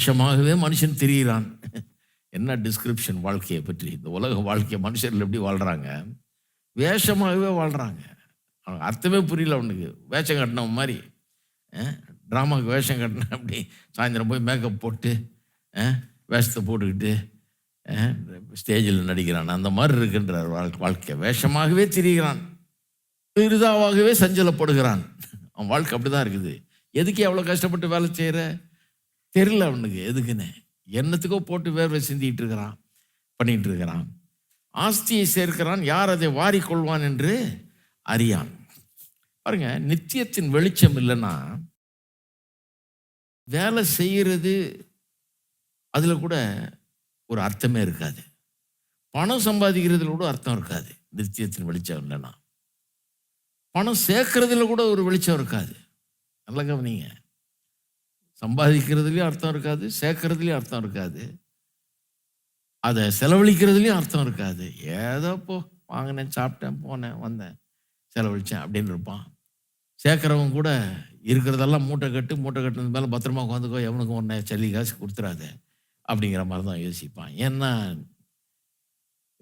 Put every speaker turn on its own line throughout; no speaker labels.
வேஷமாகவே மனுஷன் திரியிறான். என்ன டிஸ்கிரிப்ஷன் வாழ்க்கையை பற்றி, இந்த உலக வாழ்க்கையை மனுஷர்கள் எப்படி வாழ்றாங்க? வேஷமாகவே வாழ்றாங்க. அவனுக்கு அர்த்தமே புரியல அவனுக்கு. வேஷம் கட்டினவன் மாதிரி ட்ராமாவுக்கு வேஷம் கட்டின அப்படி சாயந்தரம் போய் மேக்கப் போட்டு வேஷத்தை போட்டுக்கிட்டு ஸ்டேஜில் நடிக்கிறான். அந்த மாதிரி இருக்கின்றார் வாழ்க்கை. வேஷமாகவே திரிகிறான், விருதாவாகவே சஞ்சலப்படுகிறான். அவன் வாழ்க்கை அப்படிதான் இருக்குது. எதுக்கு எவ்வளோ கஷ்டப்பட்டு வேலை செய்கிற தெரியல அவனுக்கு எதுக்குன்னு. என்னத்துக்கோ போட்டு வேர்வை சிந்திட்டு இருக்கிறான், பண்ணிட்டு இருக்கிறான். ஆஸ்தியை சேர்க்கிறான், யார் அதை வாரிக்கொள்வான் என்று அறியான். பாருங்க, நித்தியத்தின் வெளிச்சம் இல்லைன்னா வேலை செய்கிறது அதுல கூட ஒரு அர்த்தமே இருக்காது. பணம் சம்பாதிக்கிறதுல கூட அர்த்தம் இருக்காது. நித்தியத்தின் வெளிச்சம் இல்லைன்னா பணம் சேர்க்கறதுல கூட ஒரு வெளிச்சம் இருக்காது. நல்லா கவனிங்க. சம்பாதிக்கிறதுலையும் அர்த்தம் இருக்காது, சேர்க்கறதுலையும் அர்த்தம் இருக்காது, அதை செலவழிக்கிறதுலையும் அர்த்தம் இருக்காது. ஏதோ போ வாங்கினேன், சாப்பிட்டேன், போனேன், வந்தேன், செலவழித்தேன் அப்படின்னு இருப்பான். சேர்க்குறவங்க கூட இருக்கிறதெல்லாம் மூட்டை கட்டுனது மேலே பத்திரமா உட்காந்துக்கோ, எவனுக்கும் ஒன்றை சல்லி காசு கொடுத்துறாத அப்படிங்கிற மாதிரி தான் யோசிப்பான். ஏன்னா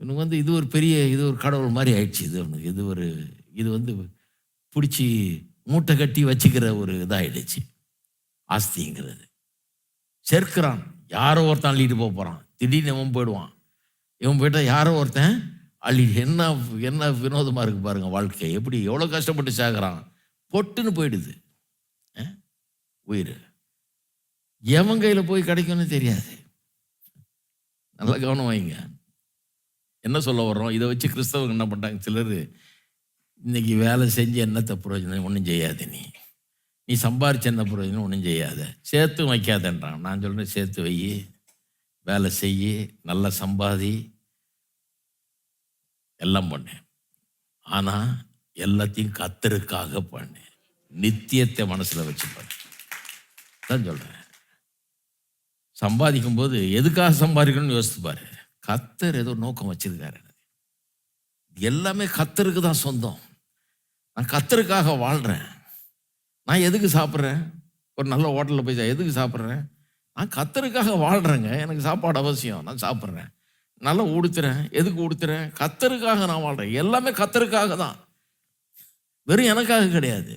இவனுக்கு இது ஒரு பெரிய, இது ஒரு கடவுள் மாதிரி ஆயிடுச்சு. இது அவனுக்கு இது பிடிச்சி மூட்டை கட்டி வச்சுக்கிற ஒரு இதாகிடுச்சு ஆஸ்திங்கிறது. சேர்க்கிறான், யாரோ ஒருத்தன் அள்ளிட்டு போகிறான். திடீர்னு இவன் போயிடுவான். இவன் போயிட்டா யாரோ ஒருத்தன் அள்ளி. என்ன வினோதமாக இருக்கு பாருங்க வாழ்க்கை. எப்படி எவ்வளோ கஷ்டப்பட்டு சேர்க்குறான், பொட்டுன்னு போயிடுது உயிர். எவன் கையில் போய் கிடைக்கும்னு தெரியாது. நல்லா கவனம் வைங்க. என்ன சொல்ல வர்றோம்? இதை வச்சு கிறிஸ்தவங்க என்ன பண்ணுறாங்க? சிலர் இன்னைக்கு வேலை செஞ்சு என்னத்தை பிரயோஜனம்? ஒன்றும் செய்யாது. நீ சம்பாரிச்ச என்ன பிரயோஜனம்? ஒன்றும் செய்யாத, சேர்த்து வைக்காதன்றான். நான் சொல்கிறேன், சேர்த்து வை, வேலை செய்யி, நல்லா சம்பாதி, எல்லாம் பண்ணு. ஆனால் எல்லாத்தையும் கர்த்தருக்காக பண்ணு. நித்தியத்தை மனசில் வச்சு பண்ணு தான் சொல்கிறேன். சம்பாதிக்கும் போது எதுக்காக சம்பாதிக்கணும்னு யோசித்து பாரு. கர்த்தர் ஏதோ நோக்கம் வச்சிருக்காரு. எல்லாமே கர்த்தருக்கு தான் சொந்தம். நான் கர்த்தருக்காக வாழ்கிறேன். நான் எதுக்கு சாப்பிட்றேன்? ஒரு நல்ல ஹோட்டலில் போய் எதுக்கு சாப்பிட்றேன்? நான் கர்த்தருக்காக வாழ்கிறேங்க. எனக்கு சாப்பாடு அவசியம், நான் சாப்பிட்றேன். நல்லா உடுத்துறேன், எதுக்கு உடுத்துறேன்? கர்த்தருக்காக நான் வாழ்கிறேன். எல்லாமே கர்த்தருக்காக தான், வெறும் எனக்காக கிடையாது.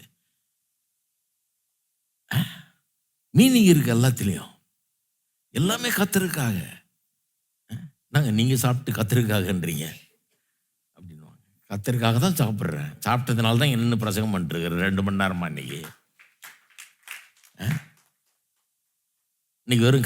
மீனிங் இருக்கு எல்லாத்துலேயும். எல்லாமே கர்த்தருக்காக. நாங்கள் நீங்கள் சாப்பிட்டு கர்த்தருக்காகன்றீங்க அப்படின்வாங்க. கர்த்தருக்காக தான் சாப்பிட்றேன். சாப்பிட்டதுனால தான் என்ன பிரசங்கம் பண்ணிட்டுருக்கிறேன் 2 மணி நேரமா இன்னைக்கு வெறும்